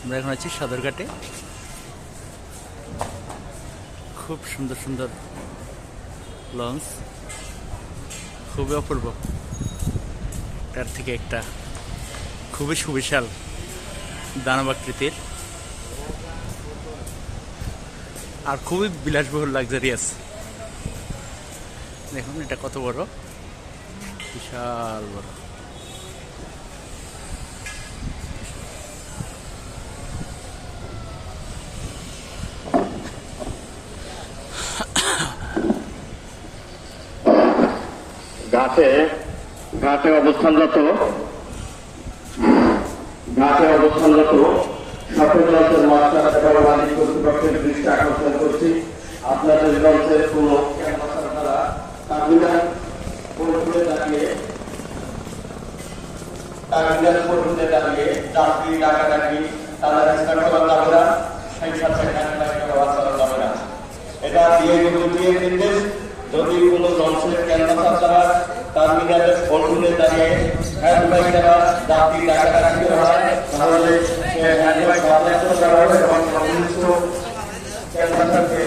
আমরা এখন আছি সদরঘাটে। খুব সুন্দর সুন্দর লঞ্চ, খুবই অপূর্ব। তার থেকে একটা খুবই সুবিশাল দানবাকৃতির আর খুবই বিলাসবহুল লাক্সারিয়াস। দেখুন এটা কত বড়, বিশাল বড়। ঘাটে অবস্থানরত সকল লঞ্চের মাস্টার এবং মালিক কর্তৃপক্ষের দৃষ্টি আকর্ষণ করছি, আপনাদের লঞ্চের কোনো ক্যাম্পাসার দ্বারা টার্মিনাল পোর্টে দাঁড়িয়ে যাত্রী ডাকাডাকি তাদের করা যাবে না, সেই সাথে ব্যবহার করা যাবে না। এটা দিয়ে নির্দেশ। যদি কোনো লঞ্চের ক্যাম্পাসার দ্বারা টার্মিনালের পোর্টে দাঁড়িয়ে হ্যান্ডব্যাগ দ্বারা যাত্রী ডাকাডাকি হয়, তাহলে সে হ্যান্ডব্যাগ বাজেয়াপ্ত করা হবে এবং সংশ্লিষ্ট ক্যাম্পাসারকে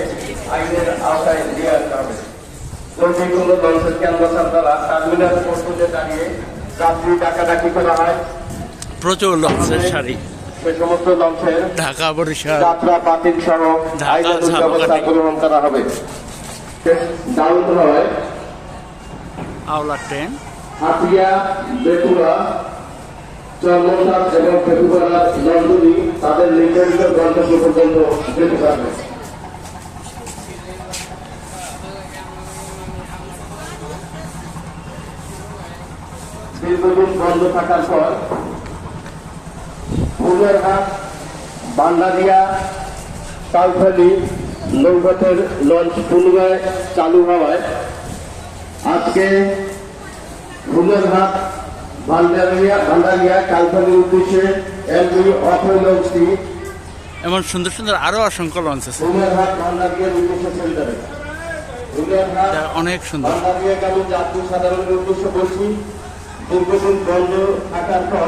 আইনের আওতায় নিয়ে আসতে হবে। যদি কোনো লঞ্চের ক্যাম্পাসার দ্বারা টার্মিনাল পোর্টে দাঁড়িয়ে যাত্রী ডাকাডাকি করা হয়, প্রচুর লঞ্চের সারি, সে সমস্ত লঞ্চের ঢাকা বরিশাল যাত্রা বাতিল সহ আইনের ব্যবস্থা গ্রহণ করা হবে। ডাউন হয় আওলা ট্রেন, হাতিয়া, বেতুয়া, চর্মনাথ এবং বেতুয়ার লঞ্চগুলি তাদের নির্ধারিত গন্তব্য পর্যন্ত যেতে পারবে। দীর্ঘদিন বন্ধ থাকার পর ফুলেরহাট, বান্ডারিয়া, কালখালি নৌঘাটের লঞ্চ পুনরায় চালু হওয়ায় আজকে ফুলেরহাট, ভান্ডারিয়া, কালখালির উদ্দেশ্যে এলবি অফার লঞ্চটি এমন সুন্দর সুন্দর আরো অসংখ্য লঞ্চ আছে, ফুলেরহাট ভান্ডারিয়ার উদ্দেশ্যে সেন্টারে ফুলেরহাট অনেক সুন্দর। ভান্ডারিয়া যাত্রী সাধারণের উদ্দেশ্যে বলছি, দীর্ঘদিন বন্ধ থাকার পর